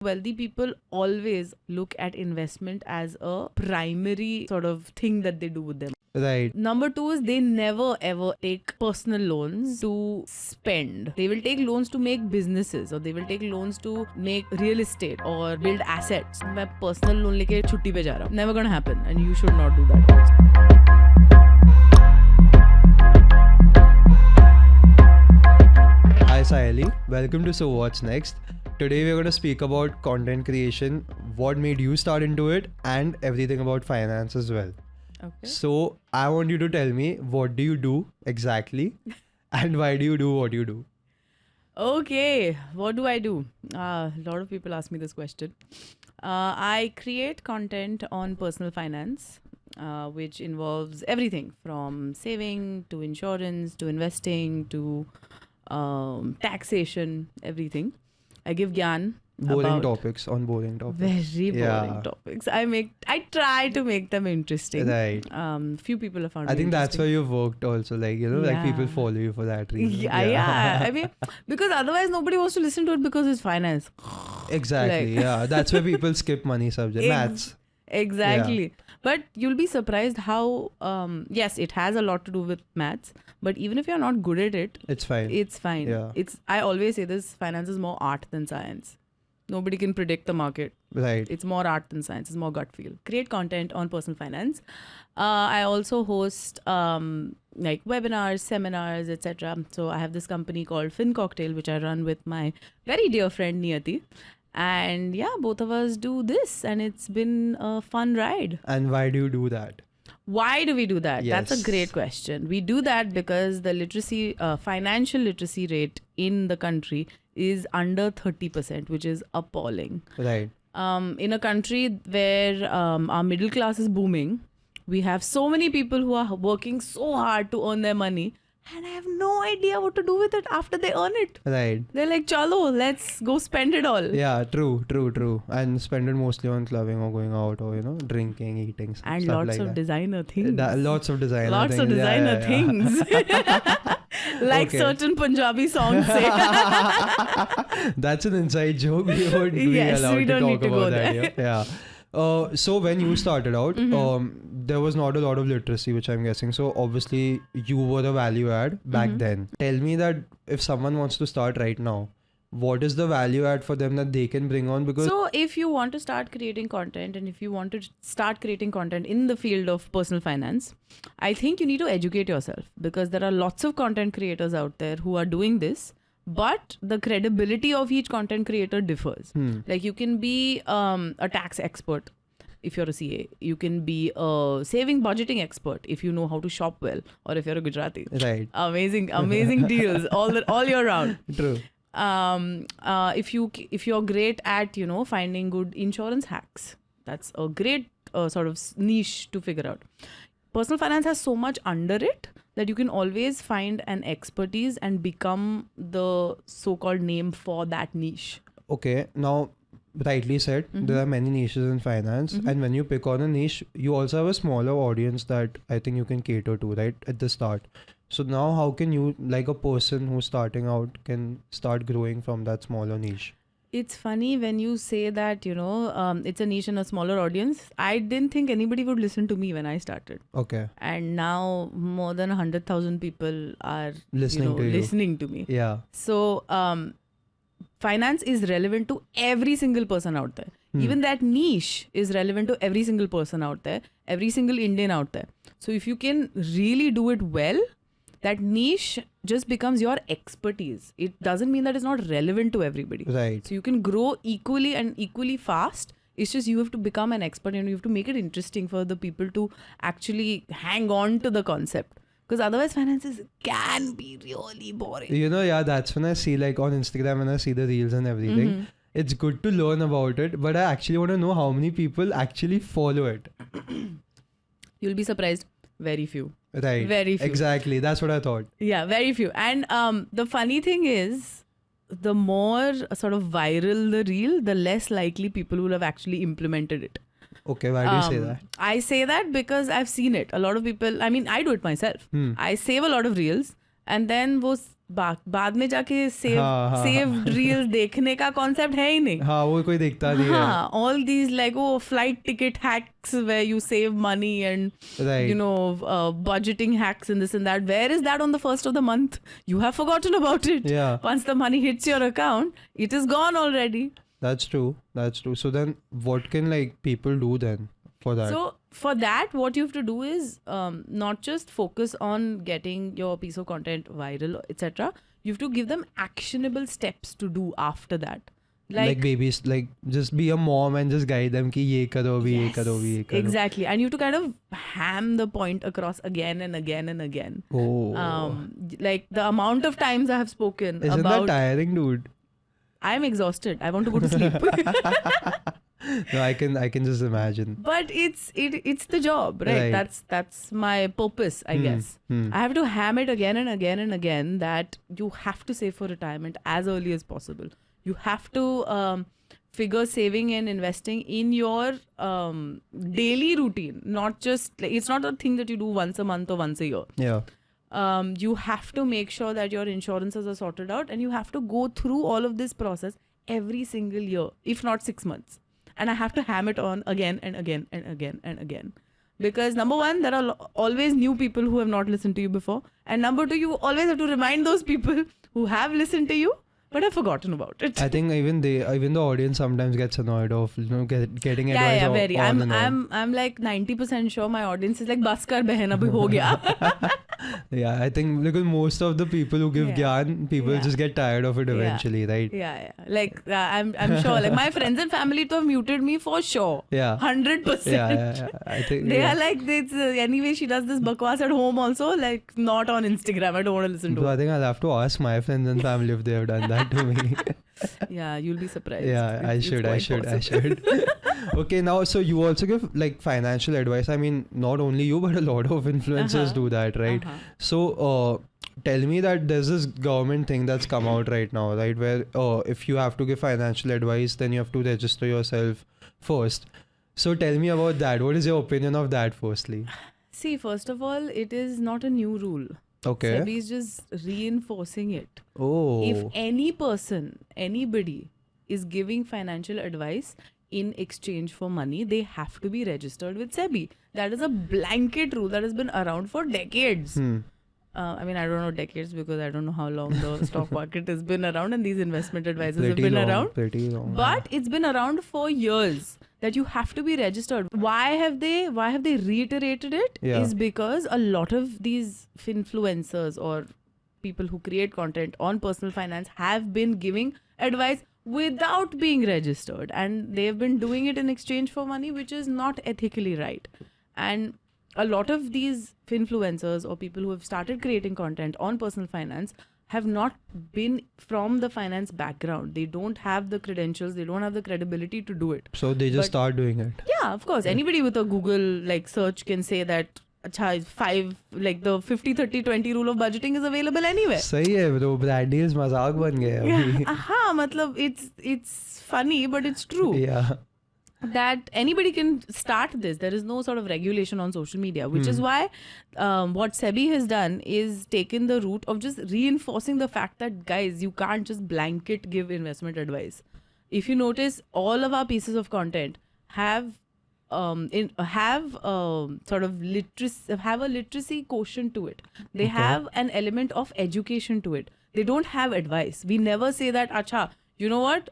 Wealthy people always look at investment as a primary sort of thing that they do with them. Right. Number two is they never ever take personal loans to spend. They will take loans to make businesses, or they will take loans to make real estate or build assets. मैं personal loan लेके छुट्टी पे जा रहा हूँ. Never gonna happen, and you should not do that also. Hi Sayali, welcome to So What's Next. Today we're going to speak about content creation, what made you start into it, and everything about finance as well. Okay. So I want you to tell me, what do you do exactly and why do you do what you do? Okay, what do I do? A lot of people ask me this question. I create content on personal finance, which involves everything from saving to insurance to investing to taxation, everything. I give gyan. Boring topics. Very boring Topics. I try to make them interesting. Right. Few people have found I me think that's why interesting. you've worked also, like people follow you for that reason. Yeah. I mean, because otherwise nobody wants to listen to it because it's finance. Exactly. That's why people skip money subject. Maths. Exactly. Yeah. But you'll be surprised how, yes, it has a lot to do with maths, but even if you're not good at it, It's fine. it's fine. Yeah. I always say this, finance is more art than science. Nobody can predict the market. Right. It's more art than science. It's more gut feel. Create content on personal finance. I also host like webinars, seminars, etc. So I have this company called Fin Cocktail, which I run with my very dear friend Niyati. And yeah, both of us do this, and it's been a fun ride. And why do you do that? Why do we do that? That's a Yes. great question. We do that because the literacy, financial literacy rate in the country is under 30%, which is appalling. Right. In a country where our middle class is booming, we have so many people who are working so hard to earn their money, and I have no idea what to do with it after they earn it. Right. They're like, chalo, let's go spend it all. Yeah, true. And spend it mostly on clubbing or going out or, drinking, eating, And stuff lots like of that. designer things. Lots of designer Lots things. of designer things. Like Okay. certain Punjabi songs say. That's an inside joke. We won't be Yes, allowed we to don't talk need to about go that there. here. Yeah. So when you started out, there was not a lot of literacy, which I'm guessing. So obviously you were a value add back then. Tell me that if someone wants to start right now, what is the value add for them that they can bring on? Because So if you want to start creating content, and if you want to start creating content in the field of personal finance, I think you need to educate yourself, because there are lots of content creators out there who are doing this, but the credibility of each content creator differs. Like you can be a tax expert if you're a CA. You can be a saving budgeting expert if you know how to shop well, or if you're a Gujarati. right. Amazing deals all year round. True. If you're great at finding good insurance hacks, that's a great sort of niche to figure out. Personal finance has so much under it that you can always find an expertise and become the so-called name for that niche. Okay. Now, rightly said, there are many niches in finance, and when you pick on a niche, you also have a smaller audience that I think you can cater to, right, at the start. So now how can you, like a person who's starting out, can start growing from that smaller niche? It's funny when you say that, it's a niche and a smaller audience. I didn't think anybody would listen to me when I started. Okay. And now more than 100,000 people are Listening to you. listening to me. Yeah. So finance is relevant to every single person out there. Even that niche is relevant to every single person out there, every single Indian out there. So if you can really do it well, that niche just becomes your expertise. It doesn't mean that it's not relevant to everybody. Right. So you can grow equally fast. It's just you have to become an expert, and you have to make it interesting for the people to actually hang on to the concept. Because otherwise finances can be really boring. That's when I see, like on Instagram, when I see the reels and everything, it's good to learn about it, but I actually want to know how many people actually follow it. You'll be surprised. Very few. Right. Very few. Exactly. That's what I thought. Yeah, very few. And the funny thing is, the more sort of viral the reel, the less likely people will have actually implemented it. Okay, why do you say that? I say that because I've seen it. A lot of people, I mean, I do it myself. I save a lot of reels, and then बाद में जाके हाँ. Saved reels देखने का concept है ही नहीं. हाँ वो कोई देखता नहीं है. हाँ, all these like flight ticket hacks where you save money and Right. budgeting hacks and this and that. Where is that on the first of the month? You have forgotten about it. Yeah. Once the money hits your account, it is gone already. That's true. So then what can like people do then for that? So for that, what you have to do is not just focus on getting your piece of content viral, etc. You have to give them actionable steps to do after that. Like babies, like just be a mom and just guide them ki ye karo, bhi ye karo, bhi ye karo. Exactly. And you have to kind of ham the point across again and again and again. Oh. Like the amount of times I have spoken Isn't about... that tiring, dude? I'm exhausted. I want to go to sleep. No, I can just imagine. But it's the job, right? That's my purpose, I guess. I have to ham it again and again and again that you have to save for retirement as early as possible. You have to figure saving and investing in your daily routine. Not just it's not a thing that you do once a month or once a year. Yeah. You have to make sure that your insurances are sorted out, and you have to go through all of this process every single year, if not 6 months. And I have to ham it on again and again and again and again. Because number one, there are always new people who have not listened to you before. And number two, you always have to remind those people who have listened to you but have forgotten about it. I think even the audience sometimes gets annoyed of getting advice very. on and on. I'm like 90% sure my audience is like bas kar behan abhi ho gaya. Yeah, I think because most of the people who give gyan, people just get tired of it eventually, right? Yeah. Like I'm sure. Like my friends and family to have muted me for sure. Yeah. 100%. Yeah. I think they are like, it's, anyway, she does this bakwas at home also, like not on Instagram. I don't want to listen to So it. I think I'll have to ask my friends and family if they have done that to me. Yeah, you'll be surprised. Yeah, I should. Okay, now so you also give like financial advice. I mean, not only you, but a lot of influencers do that, right? So tell me that there's this government thing that's come out right now, right? Where if you have to give financial advice, then you have to register yourself first. So tell me about that. What is your opinion of that firstly? See, first of all, it is not a new rule. Okay. SEBI is just reinforcing it. Oh. If anybody is giving financial advice in exchange for money, they have to be registered with SEBI. That is a blanket rule that has been around for decades. I mean, I don't know decades because I don't know how long the stock market has been around and these investment advisors have been around. Pretty long. But it's been around for years that you have to be registered. Why have they reiterated it? Yeah. Is because a lot of these influencers or people who create content on personal finance have been giving advice without being registered, and they've been doing it in exchange for money, which is not ethically right. And a lot of these influencers or people who have started creating content on personal finance have not been from the finance background. They don't have the credentials, they don't have the credibility to do it. So they just start doing it. Yeah, of course. Anybody with a Google like search can say that the 50-30-20 rule of budgeting is available anywhere. सही है bro, brand deals मजाक बन गए अभी. हाँ, मतलब it's funny but it's true. Yeah. That anybody can start this. There is no sort of regulation on social media, which is why what SEBI has done is taken the route of just reinforcing the fact that, guys, you can't just blanket give investment advice. If you notice, all of our pieces of content have a literacy quotient to it. They have an element of education to it. They don't have advice. We never say that, acha, you know what?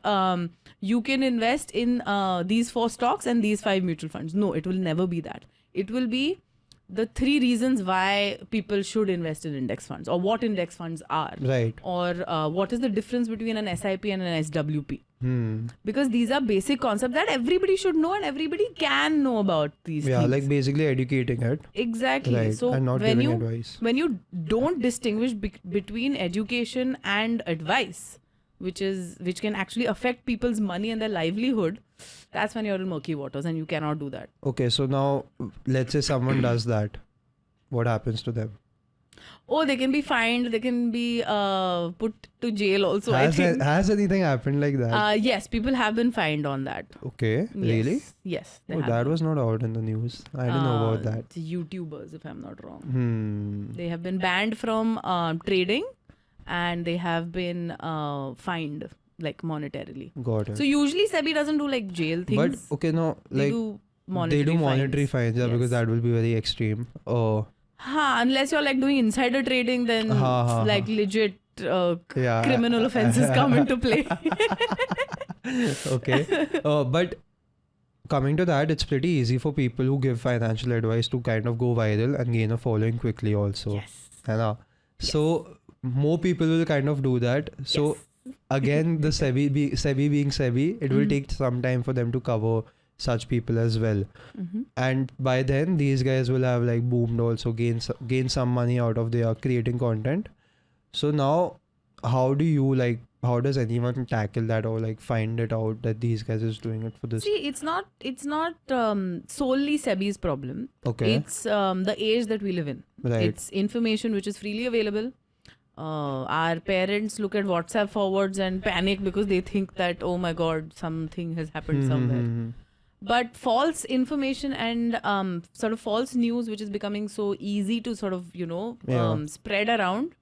You can invest in these 4 stocks and these 5 mutual funds. No, it will never be that. It will be the 3 reasons why people should invest in index funds, or what index funds are. Right. Or what is the difference between an SIP and an SWP. Because these are basic concepts that everybody should know and everybody can know about these things. Yeah, like basically educating it. Exactly. Right. So and not giving advice. When you don't distinguish between education and advice, which can actually affect people's money and their livelihood, that's when you're in murky waters and you cannot do that. Okay, so now let's say someone does that. What happens to them? Oh, they can be fined. They can be put to jail also, I think. Has anything happened like that? Yes, people have been fined on that. Okay, really? Yes. That was not out in the news. I didn't know about that. YouTubers, if I'm not wrong. They have been banned from trading and they have been fined like monetarily. Got it. So usually SEBI doesn't do like jail things. But okay, no, They like do monetary they do monetary fines, yeah, because Yes. that will be very extreme. Unless you're like doing insider trading, then like legit Yeah. criminal offenses come into play. Okay. But coming to that, it's pretty easy for people who give financial advice to kind of go viral and gain a following quickly also. Yes. So more people will kind of do that. So again, the SEBI being SEBI, it will take some time for them to cover such people as well. And by then, these guys will have like boomed also, gain some money out of their creating content. So now, how does anyone tackle that or like find it out that these guys is doing it for this? See, it's not solely SEBI's problem. Okay. It's the age that we live in. Right. It's information which is freely available. Our parents look at WhatsApp forwards and panic because they think that, oh my God, something has happened somewhere. But false information and sort of false news, which is becoming so easy to sort of, spread around.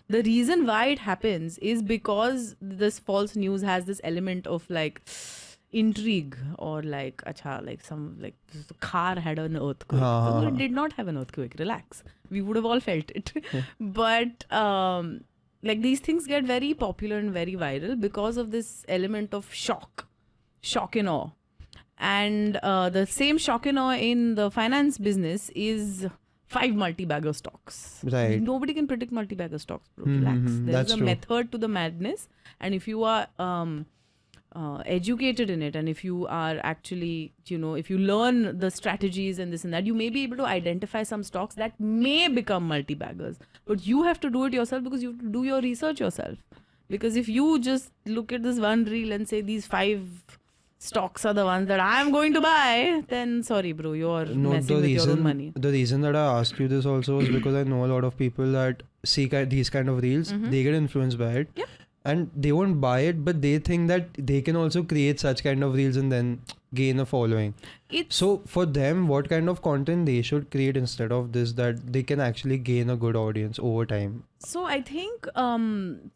The reason why it happens is because this false news has this element of like intrigue or like, the car had an earthquake. So it did not have an earthquake. Relax. We would have all felt it. But like these things get very popular and very viral because of this element of shock and awe. And the same shock and awe in the finance business is 5 multi-bagger stocks. Right. Nobody can predict multi-bagger stocks, bro. Relax. There's a method to the madness. And if you are educated in it, and if you are actually, if you learn the strategies and this and that, you may be able to identify some stocks that may become multi-baggers. But you have to do it yourself because you have to do your research yourself. Because if you just look at this one reel and say these 5 stocks are the ones that I'm going to buy, then sorry bro, you're messing with your own money. The reason that I asked you this also is because I know a lot of people that see these kind of reels, they get influenced by it. Yep. And they won't buy it, but they think that they can also create such kind of reels and then gain a following. So for them, what kind of content they should create instead of this that they can actually gain a good audience over time? So I think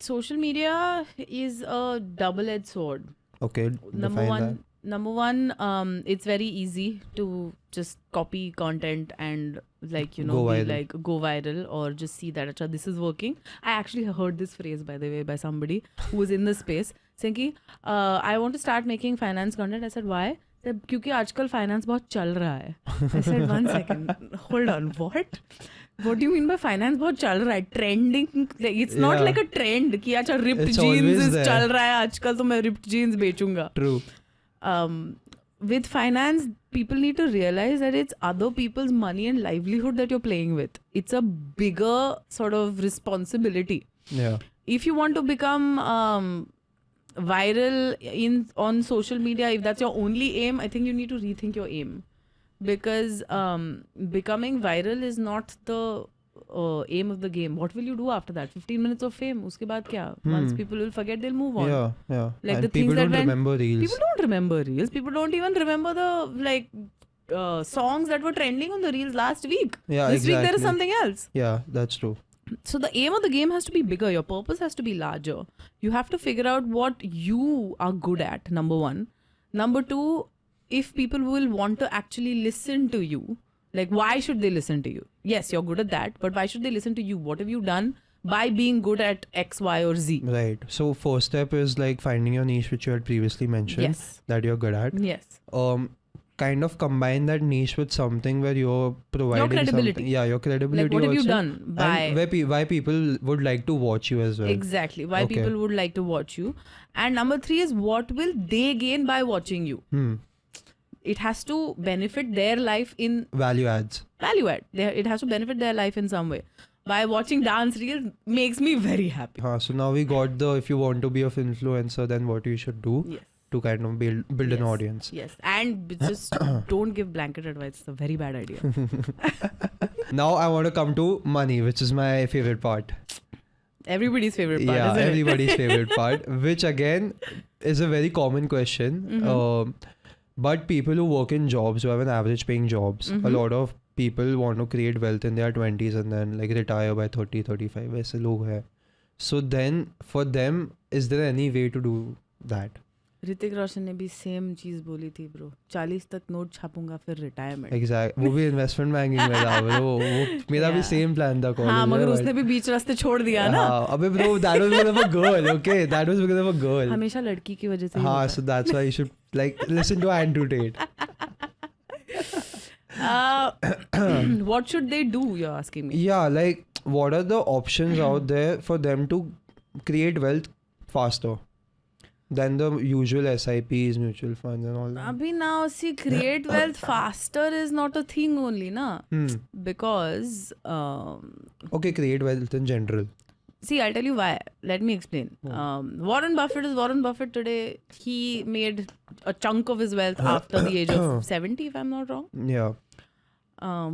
social media is a double-edged sword. Okay. Number one, it's very easy to just copy content and go viral or just see that achha, this is working. I actually heard this phrase, by the way, by somebody who was in the space saying ki, I want to start making finance content. I said, why? Because आजकल finance बहुत चल रहा है. I said, 1 second, hold on, what? What do you mean by finance बहुत चल रहा है? Trending, it's not like a trend कि अच्छा ripped jeans is चल रहा है आजकल तो मैं ripped jeans बेचूंगा. True. With finance, people need to realize that it's other people's money and livelihood that you're playing with. It's a bigger sort of responsibility. Yeah. If you want to become viral on social media, if that's your only aim, I think you need to rethink your aim. Because becoming viral is not the aim of the game. What will you do after that? 15 minutes of fame. Uske baad kya? Once people will forget, they'll move on. Yeah. Like and the people things don't that remember reels. People don't remember reels. People don't even remember the songs that were trending on the reels last week. Yeah, this week there is exactly. something else. Yeah, that's true. So the aim of the game has to be bigger. Your purpose has to be larger. You have to figure out what you are good at, number one. Number two, if people will want to actually listen to you, like why should they listen to you? Yes, you're good at that, but why should they listen to you? What have you done by being good at X, Y or Z? Right. So first step is like finding your niche, which you had previously mentioned. Yes. That you're good at. Yes. Kind of combine that niche with something where you're providing your credibility. Something. Yeah, your credibility. Like what have also. you done by... And why people would like to watch you as well. Exactly. Why people would like to watch you. And number 3 is what will they gain by watching you? It has to benefit their life in... Value adds. Value add. It has to benefit their life in some way. By watching dance reels makes me very happy. So now we got the, if you want to be an influencer, then what you should do. Yes. To kind of build an audience. Yes. And just don't give blanket advice. It's a very bad idea. Now I want to come to money, which is my favorite part. Everybody's favorite part, yeah, isn't everybody's favorite part, which again is a very common question. But people who work in jobs, who have an average paying jobs, a lot of people want to create wealth in their 20s and then like retire by 30, 35. वैसे लोग हैं. So then for them, is there any way to do that? Hrithik Roshan ने भी same चीज बोली थी bro, 40 तक note छापूंगा फिर रिटायरमेंट. Exactly. वो भी इन्वेस्टमेंट बैंकिंग में था bro. वो मेरा भी Yeah. सेम प्लान था कॉलेज में. हाँ, मगर उसने भी बीच रास्ते छोड़ दिया ना. हाँ, अबे bro, that was because of a girl. Okay, that was because of a girl. हमेशा लड़की की वजह से ही हाँ, होता है. so that's why you should like listen to Andrew Tate. What should they do, you're asking me? Yeah, like what are the options out there for them to create wealth faster than the usual SIPs, mutual funds and all that? Abhi now, see, create wealth faster is not a thing only, na? Because, Okay, create wealth in general. see, I'll tell you why. Let me explain. Warren Buffett is Warren Buffett today. He made a chunk of his wealth after the age of 70, if I'm not wrong. Yeah.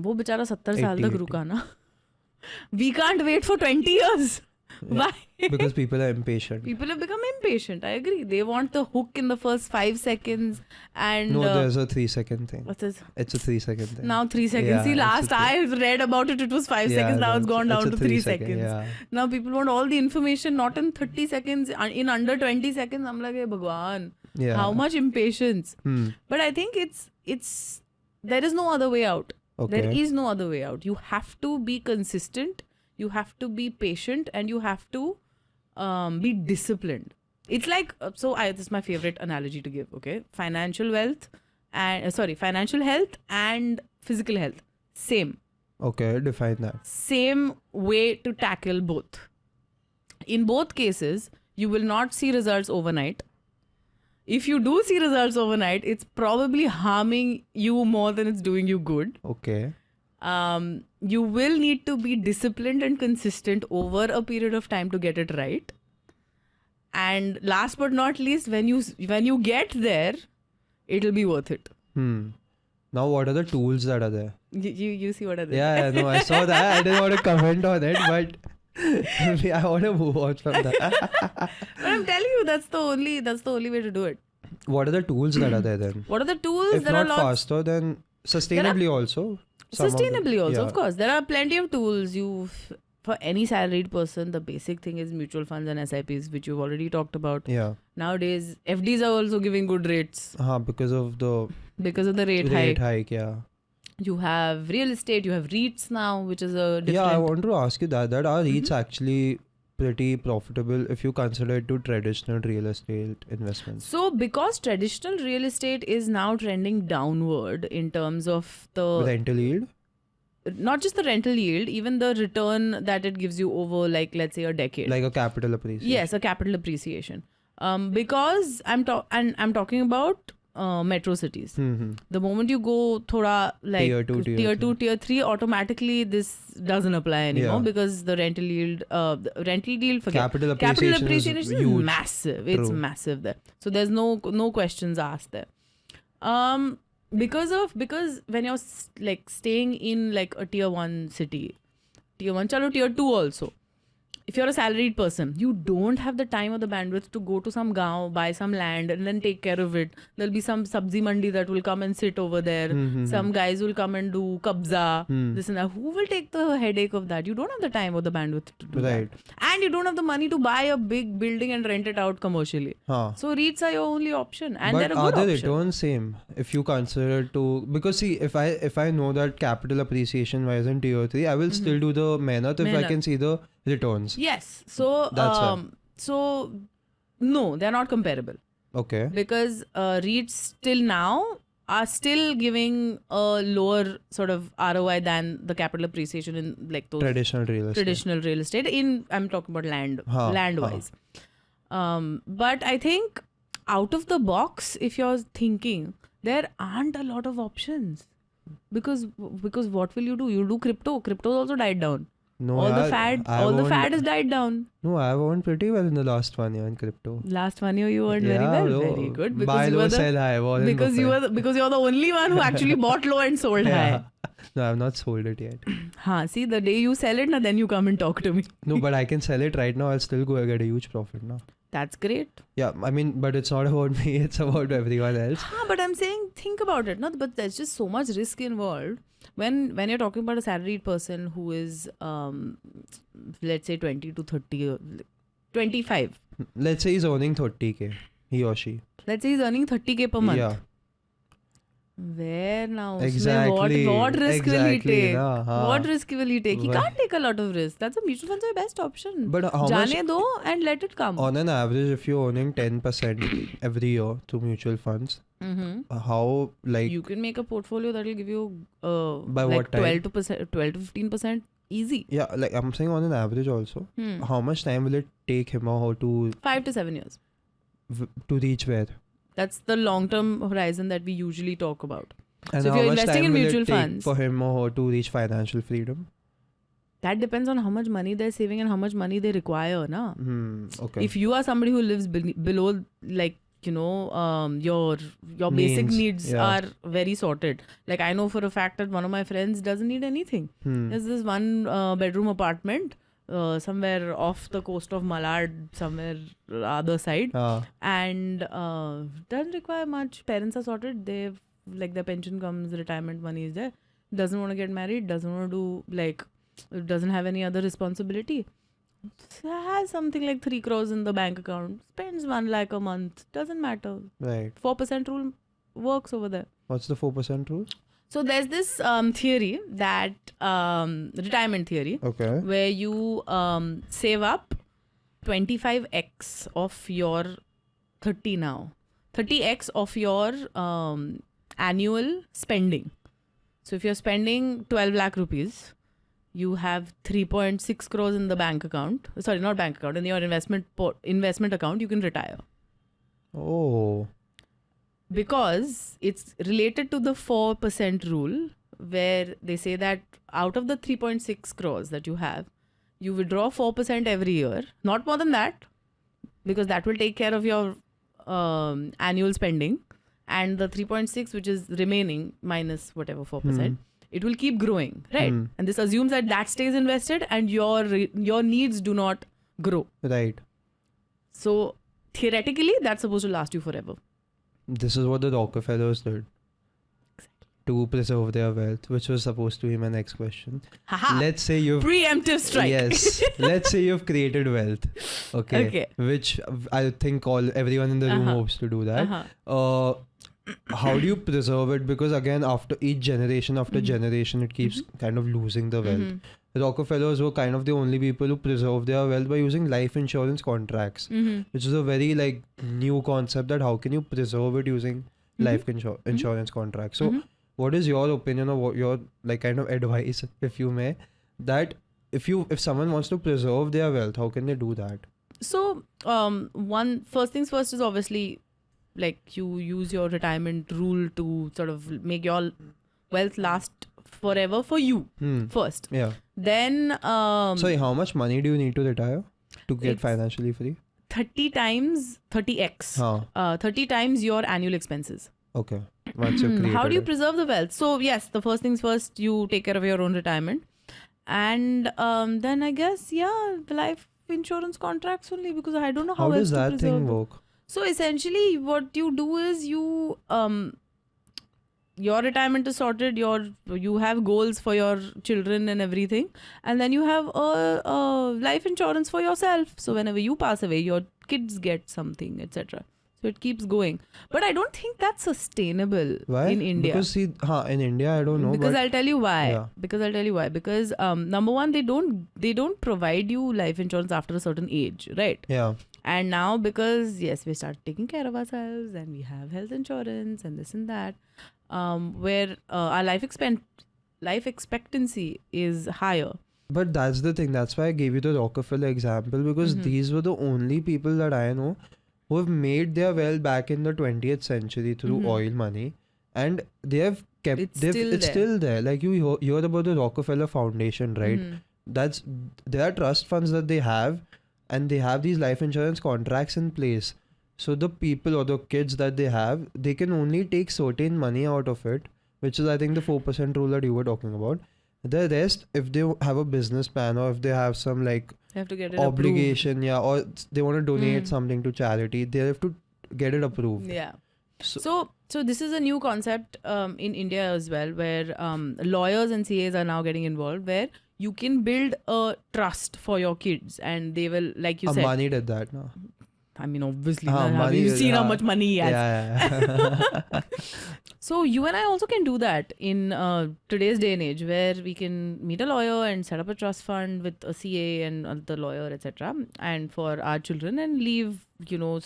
वो बेचारा 70 साल 80. तक रुका ना. We can't wait for 20 years. Why? Because people are impatient. People have become impatient. I agree. They want the hook in the first 5 seconds. And No, there's a 3-second thing. what's this? It's a 3-second thing. Now 3 seconds. Yeah, See, it's last a I read about it, it was 5 seconds. Now it's gone down a to 3 3-second, seconds. Yeah. Now people want all the information not in 30 seconds, in under 20 seconds. I'm like, hey, Bhagwan, Yeah. how much impatience? But I think it's there is no other way out. Okay. There is no other way out. You have to be consistent. You have to be patient, and you have to be disciplined. It's like this is my favorite analogy to give. Okay, financial health and physical health, same. Okay, define that. Same way to tackle both. In both cases, you will not see results overnight. If you do see results overnight, it's probably harming you more than it's doing you good. Okay. You will need to be disciplined and consistent over a period of time to get it right. And last but not least, when you get there, it'll be worth it. Now, what are the tools that are there? You see what are there? Yeah, no, I saw that. I didn't want to comment on it, but I want to move on from that. But I'm telling you, that's the only way to do it. What are the tools that are there then? What are the tools? If There not are lots. faster, then sustainably also. Some of them. Sustainably also, Yeah. of course. There are plenty of tools. For any salaried person, the basic thing is mutual funds and SIPs, which you've already talked about. Yeah. Nowadays, FDs are also giving good rates Because of the because of the rate rate hike. hike, yeah. You have real estate, you have REITs now, which is a different... Yeah, I want to ask you that are REITs actually pretty profitable if you consider it to traditional real estate investments? So, because traditional real estate is now trending downward in terms of the... Rental yield? Not just the rental yield, even the return that it gives you over, like, let's say a decade. Like a capital appreciation? Yes, a capital appreciation. Because I'm talking about metro cities. The moment you go thoda like tier 2, tier 3, automatically this doesn't apply anymore. Yeah. Because the rental yield, forget. Capital appreciation is is huge. massive. It's True. massive there. So there's no questions asked there. Because when you're like staying in like a tier 1 city, tier 2 also. If you're a salaried person, you don't have the time or the bandwidth to go to some gaon, buy some land and then take care of it. There'll be some sabzi mandi that will come and sit over there. Some guys will come and do kabza, this and that. Who will take the headache of that? You don't have the time or the bandwidth to do Right. that. And you don't have the money to buy a big building and rent it out commercially. So REITs are your only option. And but they're a are good the option. returns same if you consider to, because see, if I know that capital appreciation wise in tier 3, I will still do the mehnat if I can see the returns. Yes. So, no, they're not comparable. Okay. Because REITs till now are still giving a lower sort of ROI than the capital appreciation in like those Traditional real estate. I'm talking about land wise. Huh. But I think out of the box, if you're thinking, there aren't a lot of options. Because what will you do? You do crypto. Crypto also died down. No, All the fad has died down. No, I've earned pretty well in the last 1 year in crypto. Last 1 year you earned very well. Very good. Buy low, sell high. Because you're the only one who actually bought low and sold high. No, I've not sold it yet. See, the day you sell it, then you come and talk to me. No, but I can sell it right now. I'll still go and get a huge profit now. That's great. Yeah, I mean, but it's not about me, it's about everyone else. But I'm saying, think about it. No, but there's just so much risk involved. When you're talking about a salaried person who is, let's say 20 to 30, 25. Let's say he's earning 30k, he or she. Let's say he's earning 30k per month. Yeah. Where now? Exactly. What risk will he take? What risk will he take? He Well- can't take a lot of risk. That's a mutual fund's your best option. But how much, Jaane do and let it come. on an average, if you're earning 10% every year through mutual funds, how, like, You can make a portfolio that will give you By like what time? 12 to 15% easy. yeah, like I'm saying on an average also, how much time will it take him or her 5 to 7 years. to reach where? That's the long-term horizon that we usually talk about. And So if how you're much investing time in will mutual it take funds- for him or her to reach financial freedom? That depends on how much money they're saving and how much money they require, na? Okay. If you are somebody who lives below, like, your basic Means, needs yeah. are very sorted. Like, I know for a fact that one of my friends doesn't need anything. There's this one bedroom apartment somewhere off the coast of Malad, somewhere other side, and doesn't require much. Parents are sorted. They've, like, their pension comes, retirement money is there. Doesn't want to get married. Doesn't want to do, like, doesn't have any other responsibility. Has something like 3 crores in the bank account. Spends 1 lakh a month. Doesn't matter. Right. 4% rule works over there. What's the 4% rule? So there's this theory that retirement theory, Okay. where you save up 25x of your 30x of your annual spending. So if you're spending 12 lakh rupees, you have 3.6 crores in the bank account. Sorry, not bank account. In your investment account, you can retire. Oh. Because it's related to the 4% rule, where they say that out of the 3.6 crores that you have, you withdraw 4% every year, not more than that, because that will take care of your annual spending, and the 3.6, which is remaining minus whatever 4%, it will keep growing, right? And this assumes that stays invested and your needs do not grow. Right. So theoretically, that's supposed to last you forever. This is what the Rockefellers did to preserve their wealth, which was supposed to be my next question. Haha. Let's say you've Preemptive strike. Yes. Let's say you've created wealth. Okay. Which I think everyone in the room hopes to do that. How do you preserve it? Because again, after each generation after generation, it keeps kind of losing the wealth. The Rockefellers were kind of the only people who preserved their wealth by using life insurance contracts, which is a very like new concept, that how can you preserve it using life insurance contracts. So what is your opinion, or what your like kind of advice, if you may, that if someone wants to preserve their wealth, how can they do that? So first things first is obviously, like, you use your retirement rule to sort of make your wealth last forever for you first. Yeah. Then Sorry, how much money do you need to retire to get It's financially free? 30x your annual expenses. Okay. Once you've created How do you it. preserve the wealth? So yes, the first things first, you take care of your own retirement, and then I guess the life insurance contracts only, because I don't know how How else does to that preserve thing it. work? So essentially, what you do is your retirement is sorted. You have goals for your children and everything, and then you have a life insurance for yourself. So whenever you pass away, your kids get something, etc. So it keeps going. But I don't think that's sustainable Why? in India. Because in India, I don't know. Because but I'll tell you why. Yeah. Because number one, they don't provide you life insurance after a certain age, right? Yeah. And now, because yes, we start taking care of ourselves and we have health insurance and this and that, where our life expectancy is higher. But that's the thing. That's why I gave you the Rockefeller example, because these were the only people that I know who have made their wealth back in the 20th century through oil money, and they have kept it's still there. Like you hear about the Rockefeller Foundation, right? There are trust funds that they have, and they have these life insurance contracts in place. So the people or the kids that they have, they can only take certain money out of it, which is I think the 4% rule that you were talking about. The rest, if they have a business plan or if they have some like You have to get it obligation, yeah, or they want to donate Mm. something to charity, they have to get it approved. approved. Yeah. So, So this is a new concept in India as well, where lawyers and CAs are now getting involved, where you can build a trust for your kids, and they will, like you said. Ambani did that now. I mean, obviously, Haan, have you Ambani- seen how haan. much money he has? Yeah. So you and I also can do that in today's day and age, where we can meet a lawyer and set up a trust fund with a CA and the lawyer, etc., and for our children, and leave,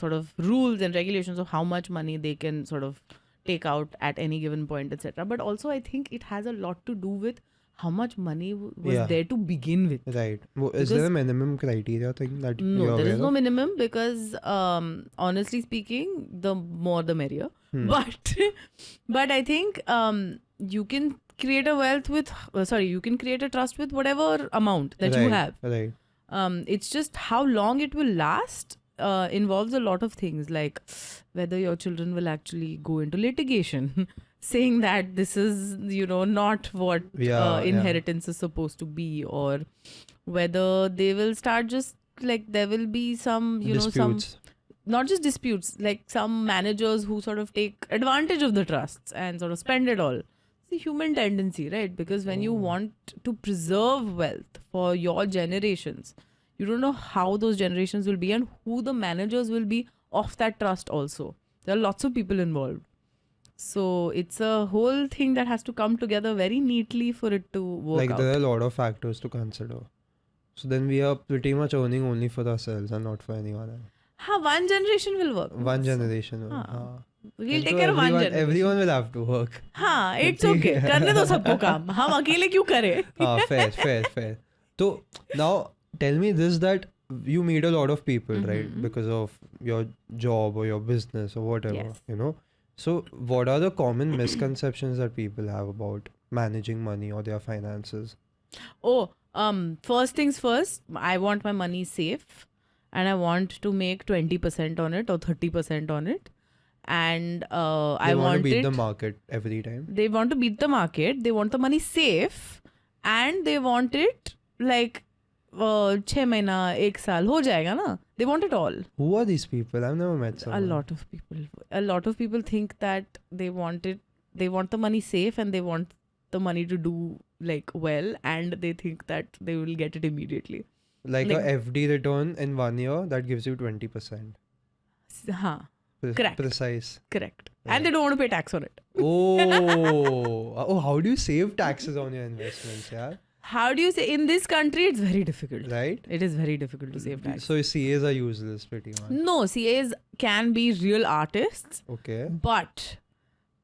sort of rules and regulations of how much money they can sort of take out at any given point, etc. But also, I think it has a lot to do with how much money was Yeah. there to begin with. Right. Is there a minimum criteria thing that No, you're there is aware no of? minimum, because honestly speaking, the more the merrier. Hmm. But I think you can create a wealth with you can create a trust with whatever amount that you have. Right. It's just how long it will last involves a lot of things, like whether your children will actually go into litigation saying that this is not what Yeah, inheritance is supposed to be, or whether they will start just like there will be some some Disputes. not just disputes, like some managers who sort of take advantage of the trusts and sort of spend it all. It's a human tendency, right? Because when you want to preserve wealth for your generations, you don't know how those generations will be and who the managers will be of that trust also. There are lots of people involved. So it's a whole thing that has to come together very neatly for it to work Like out. there are a lot of factors to consider. So then we are pretty much earning only for ourselves and not for anyone else. One generation will work. One generation. हाँ. हाँ. We'll And take so care of one everyone, generation. everyone will have to work. हाँ, it's okay. करने दो सबको काम. हम अकेले क्यों करें? Fair. So now tell me this, that you meet a lot of people, right? Because of your job or your business or whatever, Yes. So what are the common misconceptions that people have about managing money or their finances? First things first, I want my money safe, and I want to make 20% on it or 30% on it. And They I want to want beat it. the market every time. They want to beat the market. They want the money safe, and they want it like 6 महीना 1 साल हो जाएगा ना. They want it all. Who are these people? I've never met A someone. lot of people. A lot of people think that they want it. They want the money safe, and they want the money to do like well, and they think that they will get it immediately. Like Like- a FD return in 1 year that gives you 20%. Huh, Correct. Precise. correct. Right. And they don't want to pay tax on it. Oh, how do you save taxes on your investments, yeah? How do you say, in this country it's very difficult. Right? It is very difficult to save tax. So CAs are useless pretty much. No, CAs can be real artists, Okay. but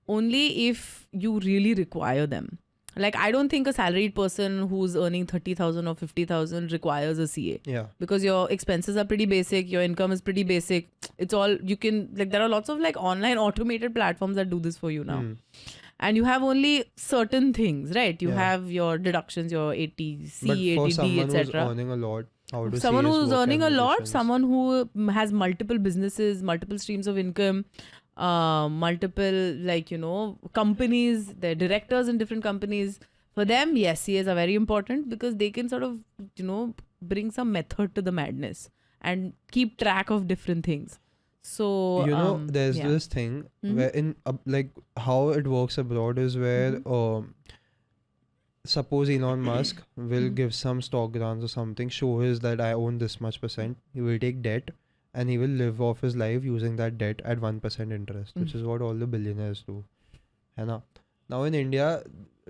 only if you really require them. Like, I don't think a salaried person who's earning 30,000 or 50,000 requires a CA, Yeah. because your expenses are pretty basic, your income is pretty basic. It's all you can, like, there are lots of like online automated platforms that do this for you now. Hmm. And you have only certain things, right? You Yeah. have your deductions, your ATC, But for ATD, someone who's etc. earning a lot, how do Someone CAs who's work earning as a lot, magicians? someone who has multiple businesses, multiple streams of income, multiple, like, companies, they're directors in different companies. For them, yes, CAs are very important because they can sort of, bring some method to the madness and keep track of different things. So, there's yeah. this thing Mhm. where in like how it works abroad is where suppose Elon Musk will give some stock grants or something, show his that I own this much percent, he will take debt and he will live off his life using that debt at 1% interest, which is what all the billionaires do. है ना? Now in India,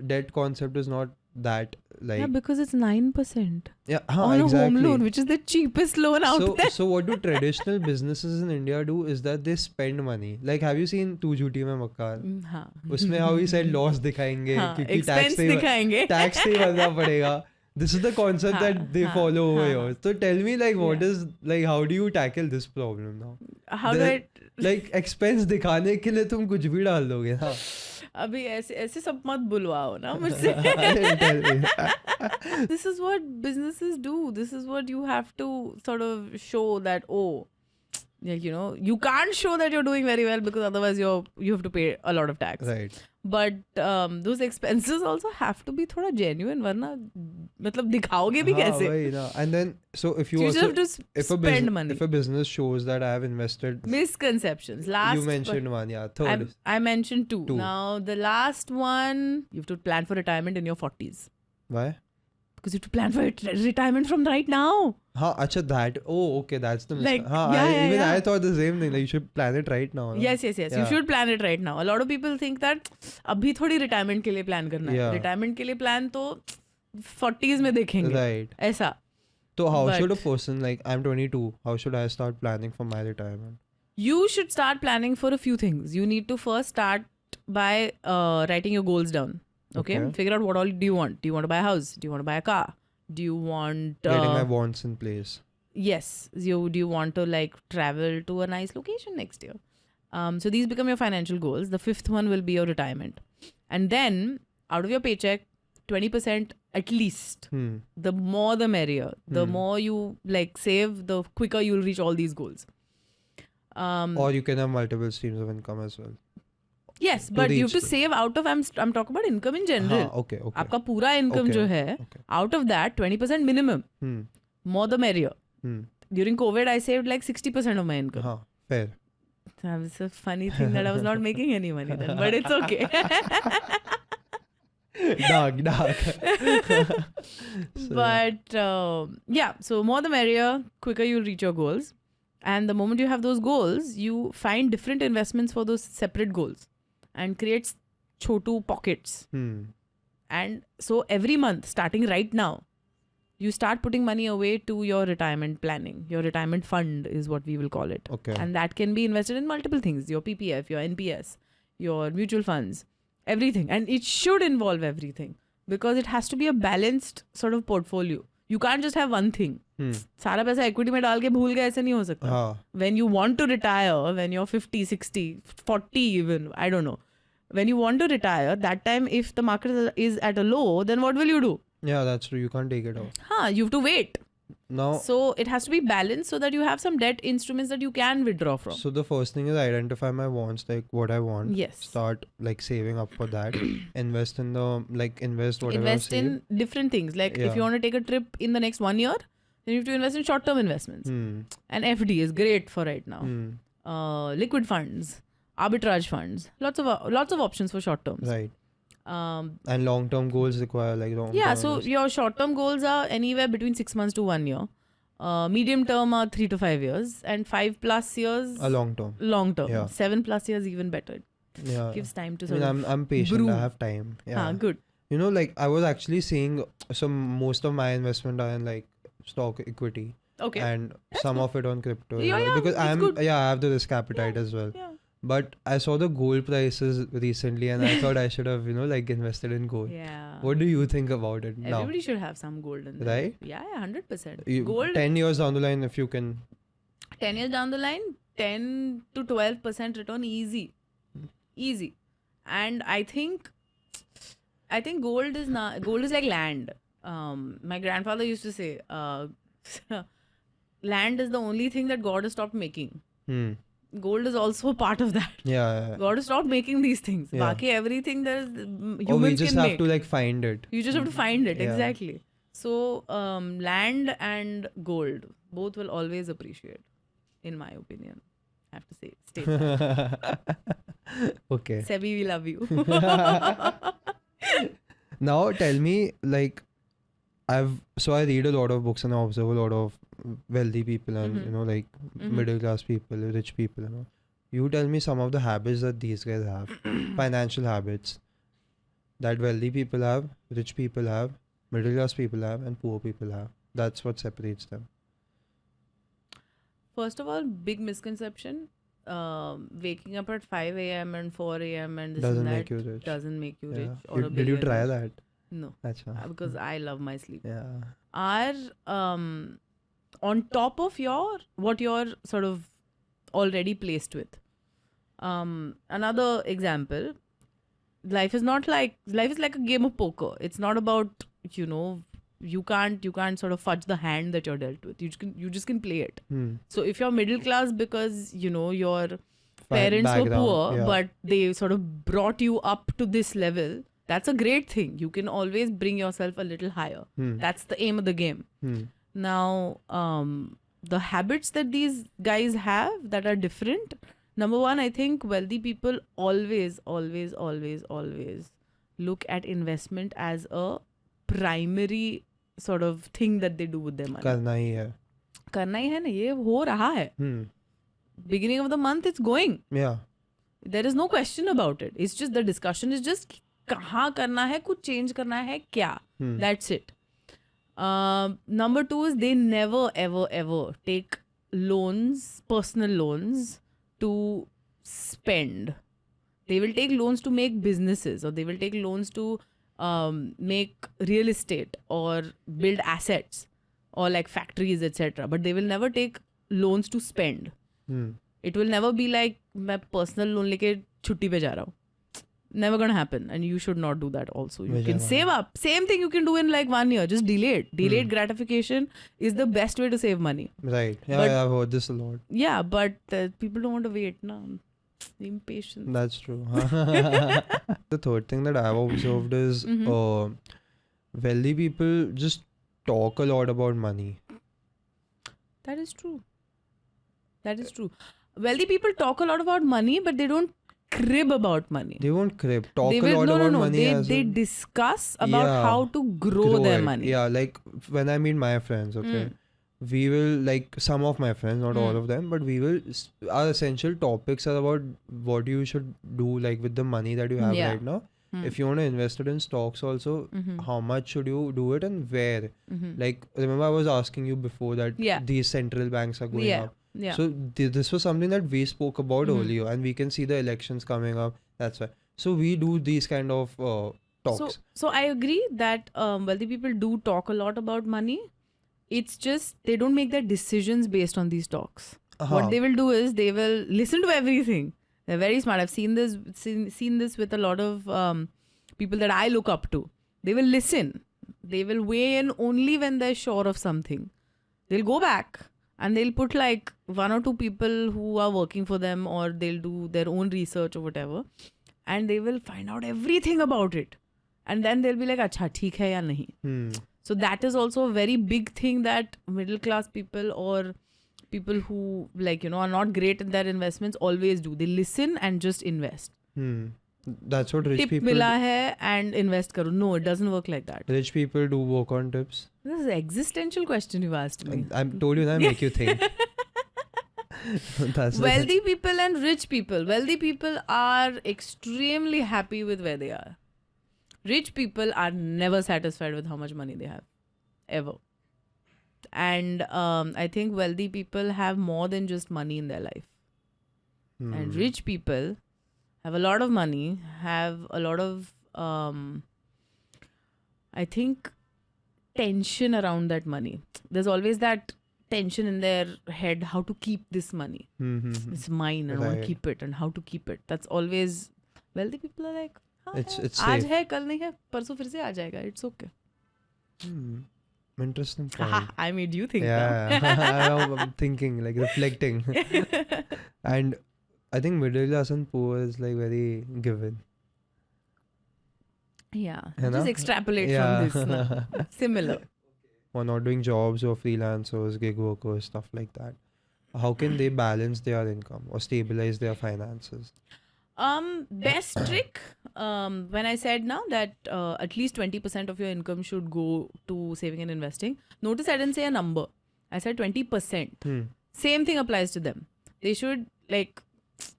debt concept is not that like Yeah, because it's 9% on exactly. a home loan, which is the cheapest loan out there. So what do traditional businesses in India do is that they spend money. Like, have you seen Tu Jhuti Mein Makkar? हाँ. उसमें how he said loss दिखाएंगे हाँ, क्योंकि expense tax दिखाएंगे. नहीं भरना पड़ेगा. This is the concept हाँ, that they हाँ, follow over हाँ, here. So tell me, like, what Yeah. is like, how do you tackle this problem now? How do There- I... Like, expense दिखाने के लिए तुम कुछ भी डाल दोगे ना? अभी ऐसे सब मत बुलवाओ ना मुझसे. Tell me. This is what businesses do. This is what you have to sort of show that, Like, you can't show that you're doing very well because otherwise you have to pay a lot of tax. Right. But those expenses also have to be thoda genuine, वरना मतलब दिखाओगे भी कैसे? वही ना. And then so if you So you also just have to spend money. if a business shows that I have invested, Misconceptions. Last you mentioned one, yeah. Third is I mentioned two. Two. Now the last one, you have to plan for retirement in your 40s. why? Because you have to plan for retirement from right now. Acha that. Oh, okay, that's the Like, even yeah. I thought the same thing. Like you should plan it right now. No? Yes. You Yeah. should plan it right now. A lot of people think that अभी थोड़ी retirement के लिए plan करना है. Yeah. Retirement के लिए plan तो 40s में देखेंगे. Right. ऐसा. So how But- should a person, like I'm 22, how should I start planning for my retirement? You should start planning for a few things. You need to first start by writing your goals down. Okay? Figure out what all do you want. Do you want to buy a house? Do you want to buy a car? Do you want... Getting my wants in place. Yes. Do you want to like travel to a nice location next year? So these become your financial goals. The fifth one will be your retirement. And then out of your paycheck, 20% at least. The more the merrier. The more you like save, the quicker you'll reach all these goals. Or you can have multiple streams of income as well. Yes, but you have reach to save out of, I'm talking about income in general. Okay. आपका पूरा income Okay, जो है, okay. out of that 20% minimum. More the merrier. During COVID, I saved like 60% of my income. Fair. That was a funny thing that I was not making any money then, but it's okay. Dark. But yeah, so more the merrier, quicker you'll reach your goals. And the moment you have those goals, you find different investments for those separate goals and create chotu pockets. And so every month, starting right now, you start putting money away to your retirement planning. Your retirement fund is what we will call it. Okay. And that can be invested in multiple things. Your PPF, your NPS, your mutual funds, everything. And it should involve everything because it has to be a balanced sort of portfolio. You can't just have one thing. सारा पैसा equity में डाल के भूल गए ऐसे नहीं हो सकता. When you want to retire, when you're 50, 60, 40 even, I don't know. When you want to retire, that time if the market is at a low, then what will you do? Yeah, that's true. You can't take it out. You have to wait. Now, So it has to be balanced so that you have some debt instruments that you can withdraw from. so the first thing is identify my wants, like what I want. Yes. Start like saving up for that. Invest in invest whatever. Invest I've saved. in different things. Like if Yeah. you want to take a trip in the next 1 year, then you have to invest in short-term investments. And FD is great for right now. Liquid funds, arbitrage funds, lots of options for short terms. Right. And long-term goals require like long. Yeah, so your short-term goals are anywhere between 6 months to 1 year. Medium term are 3 to 5 years, and 5+ years a long term. long term. Yeah. 7+ years even better. Yeah. Gives time to I sort mean, of I'm patient. brew. I have time. Yeah. Good. You know, like I was actually seeing most of my investment are in like stock equity. Okay. And some of it on crypto. as Yeah, well. yeah, because it's good. I have the risk appetite as well. Yeah. But I saw the gold prices recently and I thought I should have, like invested in gold. Yeah. What do you think about it now? Everybody should have some gold in there. Right? Yeah, 100%. You- Gold, 10 years down the line, if you can. 10 years down the line, 10 to 12% return easy. Easy. And I think gold is like land. My grandfather used to say, land is the only thing that God has stopped making. Gold is also part of that. Yeah. God has stopped making these things. Yeah. Baki everything that is humans Or we just can have make. to like find it. You just have to find it. Yeah. Exactly. So land and gold both will always appreciate, in my opinion. I have to say, state that. Okay. SEBI, we love you. Now tell me, like, I read a lot of books and I observe a lot of wealthy people and like middle class people, rich people. You tell me some of the habits that these guys have, financial habits that wealthy people have, rich people have, middle class people have, and poor people have. That's what separates them. First of all, big misconception. Waking up at 5 a.m. and 4 a.m. and this Doesn't and that make you rich. doesn't make you Yeah. rich. Or a Did you try billionaire. that? No, Achha. because I love my sleep. Yeah. Are on top of what you're sort of already placed with. Another example, life is like a game of poker. It's not about You can't sort of fudge the hand that you're dealt with. You just can play it. Hmm. So if you're middle class because your parents were Background, poor, yeah. but they sort of brought you up to this level, that's a great thing. You can always bring yourself a little higher. That's the aim of the game. Now, the habits that these guys have that are different. Number one, I think wealthy people always look at investment as a primary sort of thing that they do with their money. करना ही है. करना ही है ना, ये हो रहा है. Beginning of the month, it's going. Yeah. There is no question about it. It's just the discussion is just कहाँ करना है, कुछ change करना है क्या. That's it. Number two is they never ever take loans, personal loans to spend. They will take loans to make businesses, or they will take loans to make real estate or build assets or like factories, etc. But they will never take loans to spend. It will never be like मैं personal loan लेके छुट्टी पे जा रहा हूँ. Never gonna happen, and you should not do that also. You can save up. Same thing you can do in like 1 year. Just delay it. Delayed gratification is the best way to save money. Right. Yeah, I've heard this a lot. Yeah, but people don't want to wait now. Impatience. That's true. The third thing that I've observed is wealthy people just talk a lot about money. That is true. Wealthy people talk a lot about money, but they don't crib about money. They won't crib. Talk a lot about money. They discuss about how to grow their it. money. Yeah, like when I meet my friends, okay, we will, like some of my friends, not all of them, but we will, our essential topics are about what you should do like with the money that you have right now. If you want to invest it in stocks also, how much should you do it and where? Like, remember I was asking you before that these central banks are going up. Yeah. So this was something that we spoke about earlier, and we can see the elections coming up. That's why. So we do these kind of talks. So I agree that wealthy people do talk a lot about money. It's just they don't make their decisions based on these talks. What they will do is they will listen to everything. They're very smart. I've seen this with a lot of people that I look up to. They will listen. They will weigh in only when they're sure of something. They'll go back and they'll put like 1 or 2 people who are working for them, or they'll do their own research or whatever, and they will find out everything about it. And then they'll be like, acha, theek hai ya nahi. So that is also a very big thing that middle class people or people who are not great in their investments always do. They listen and just invest. That's what rich Tip people mila hai and invest karo. No, it doesn't work like that. Rich people do work on tips. This is an existential question you asked me. I told you that I make you think. Wealthy people and rich people. Wealthy people are extremely happy with where they are. Rich people are never satisfied with how much money they have. Ever. And I think wealthy people have more than just money in their life. And rich people have a lot of money, have a lot of, I think, tension around that money. There's always that tension in their head, how to keep this money. It's mine and I want to keep it, and how to keep it. That's always, wealthy people are like, it's आज safe. है कल नहीं है परसों फिर से आ जाएगा. It's okay. Interesting point. I made you think. I'm thinking, like reflecting. And I think middle class and poor is like very given. Yeah. है ना? Just extrapolate from this. Na. Similar. Or not doing jobs or freelancers, gig workers, stuff like that. How can they balance their income or stabilize their finances? Best trick, when I said now that at least 20% of your income should go to saving and investing. Notice I didn't say a number. I said 20%. Same thing applies to them. They should like,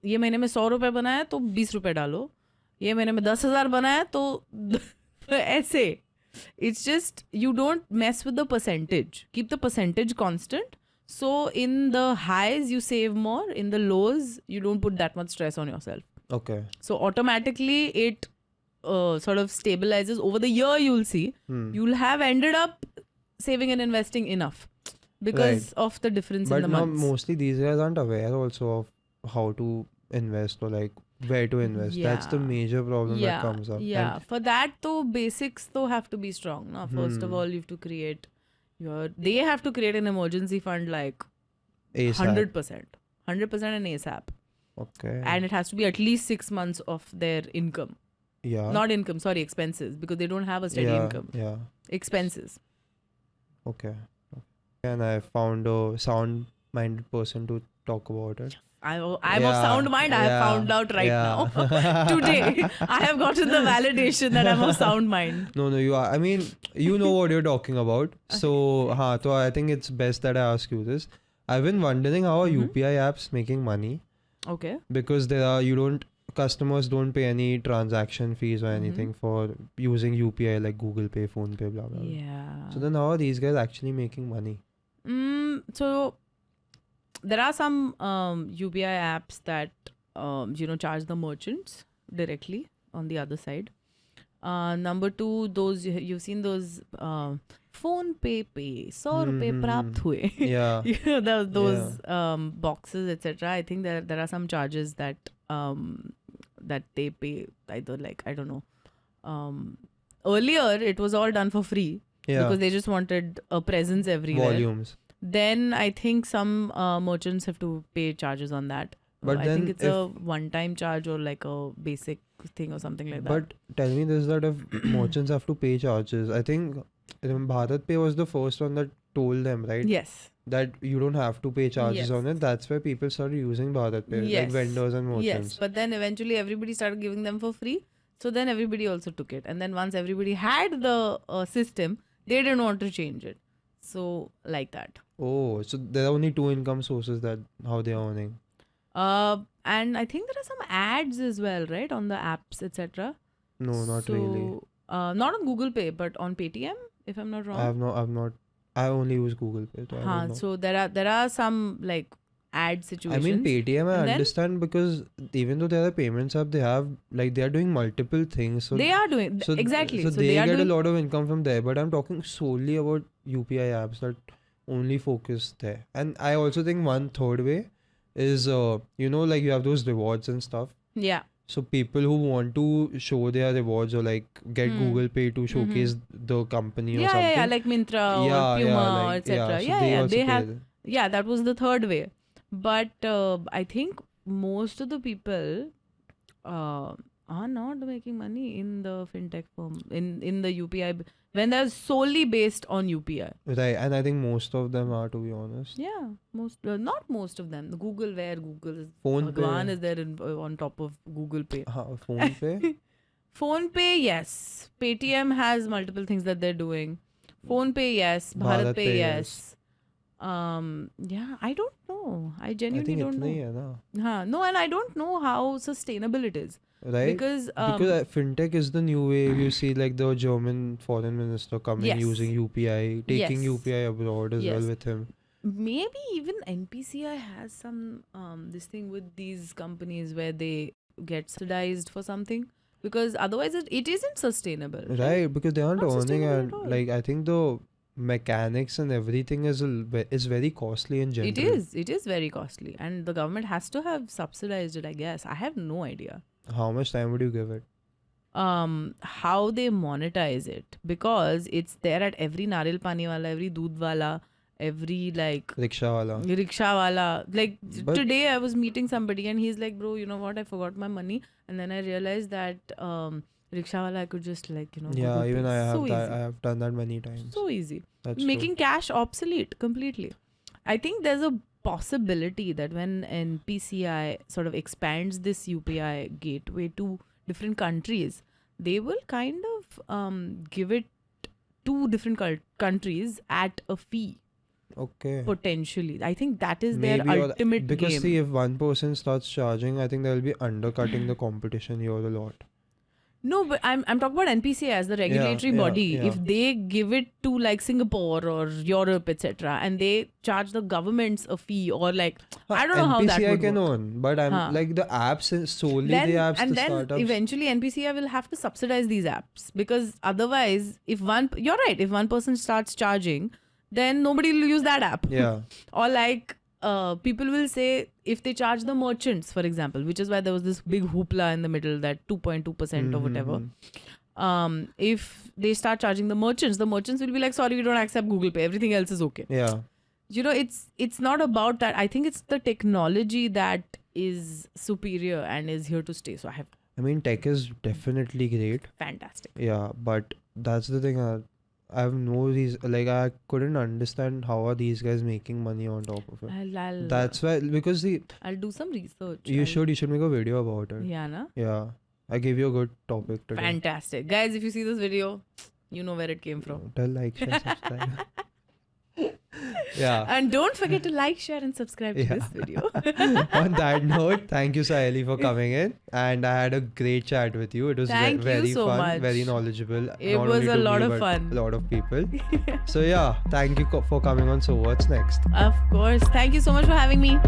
ये महीने में 100 रुपए बना है तो 20 रुपए डालो. ये महीने में 10,000 बना है तो ऐसे. It's just, you don't mess with the percentage. Keep the percentage constant. So in the highs, you save more. In the lows, you don't put that much stress on yourself. Okay. So automatically it sort of stabilizes. Over the year, you'll see. You'll have ended up saving and investing enough because of the difference in the months. But months. mostly these guys aren't aware also of how to invest or like where to invest. That's the Yeah. major problem that Yeah, comes up. yeah. For that, though, basics though have to be strong. No? First of Hmm. all, you have to create they have to create an emergency fund like ASAP. 100%, 100% an ASAP, Okay. and it has to be at least 6 months of their income. Yeah. Not income, sorry, expenses, because they don't have a steady income. Yeah. Expenses. Okay. And I found a sound-minded person to talk about it. I'm of sound mind. I have found out right now. Today, I have gotten the validation that I'm of sound mind. No, you are. I mean, you know what you're talking about. So, so I think it's best that I ask you this. I've been wondering how are UPI apps making money? Okay. Because customers don't pay any transaction fees or anything for using UPI like Google Pay, Phone Pay, blah blah. Yeah. So then how are these guys actually making money? So there are some UPI apps that charge the merchants directly on the other side. Number two, those you've seen those phone pay 100 रुपए प्राप्त हुए. Yeah. those boxes, etc. I think there are some charges that they pay either, like, I don't know. Earlier it was all done for free because they just wanted a presence everywhere. Volumes. Then I think some merchants have to pay charges on that. But I then think it's a one-time charge or like a basic thing or something like that. But tell me this, that if merchants have to pay charges, I think Bharat Pay was the first one that told them, right? Yes. That you don't have to pay charges Yes. on it. That's why people started using Bharat Pay, like vendors and merchants. Yes, but then eventually everybody started giving them for free. So then everybody also took it. And then once everybody had the system, they didn't want to change it. So like that. Oh, so there are only two income sources that how they are earning. And I think there are some ads as well, right, on the apps, etc. No, not really. Not on Google Pay, but on Paytm, if I'm not wrong. I only use Google Pay. So I don't know. So there are some like ad situations. I mean, Paytm I And then- understand because even though there are payments app, they are doing multiple things. So they are doing exactly. So So they are get doing, a lot of income from there. But I'm talking solely about UPI apps that only focus there. And I also think 1/3 way is like you have those rewards and stuff. yeah. So people who want to show their rewards or like get Google Pay to showcase the company or something. Yeah, like Myntra or Puma or etc. So They have. pay. Yeah, that was the third way. But I think most of the people are not making money in the fintech firm, in the UPI, when they're solely based on UPI. Right, and I think most of them are, to be honest. Yeah, not most of them. Google, where Google is, Phone Bhagwan Pay. is there on top of Google Pay. Phone Pay? Phone Pay, yes. Paytm has multiple things that they're doing. Phone Pay, yes. Bharat Pay, yes. Yeah, I don't know. I genuinely don't know. I think itna hi hai na. No, and I don't know how sustainable it is. Right? Because fintech is the new wave. You see like the German foreign minister coming Yes. using UPI, taking Yes. UPI abroad as well Yes. with him. maybe even NPCI has some this thing with these companies where they get subsidized for something, because otherwise it isn't sustainable. Right, because they aren't Not earning, sustainable and at all. like I think the mechanics and everything is very costly in general. It is very costly, and the government has to have subsidized it, I guess. I have no idea How much time would you give it? how they monetize it, because it's there at every nariyal pani wala, every doodh wala, every like Rickshaw wala. rickshaw wala. Like But- today I was meeting somebody and he's like, bro, you know what, I forgot my money, and then I realized that rickshaw wala I could just like Yeah, Google even Pay. I have So that. easy. I have done that many times. So easy. That's Making cash obsolete completely. I think there's a possibility that when NPCI sort of expands this UPI gateway to different countries, they will kind of give it to different countries at a fee, true. Okay. potentially. I think that is Maybe their or- ultimate because game. see, if one person starts charging, I think they'll be undercutting the competition here a lot. No, but I'm talking about NPCI as the regulatory body. yeah. If they give it to like Singapore or Europe, etc., and they charge the governments a fee, or like I don't know how that NPCI would can work. earn, but I'm like the apps is solely Then, the apps, and the then startups. eventually NPCI will have to subsidize these apps, because otherwise, you're right, if one person starts charging, then nobody will use that app. Yeah. Or like people will say if they charge the merchants, for example, which is why there was this big hoopla in the middle, that 2.2% or whatever. If they start charging the merchants will be like, sorry, we don't accept Google Pay. Everything else is okay. Yeah. You know, it's not about that. I think it's the technology that is superior and is here to stay. So I mean, tech is definitely great. Fantastic. Yeah, but that's the thing. I have no reason. Like, I couldn't understand how are these guys making money on top of it. That's why, because I'll do some research. You should make a video about it. Yeah, na? Yeah, I gave you a good topic today. Fantastic, guys. If you see this video, you know where it came from. Tell, like, share, subscribe. Yeah. And don't forget to like, share, and subscribe to this video. On that note, thank you, Sayali, for coming in. And I had a great chat with you. It was very so fun, much. very knowledgeable. It was a lot of fun. A lot of people. So yeah, thank you for coming on. So what's next? Of course. Thank you so much for having me.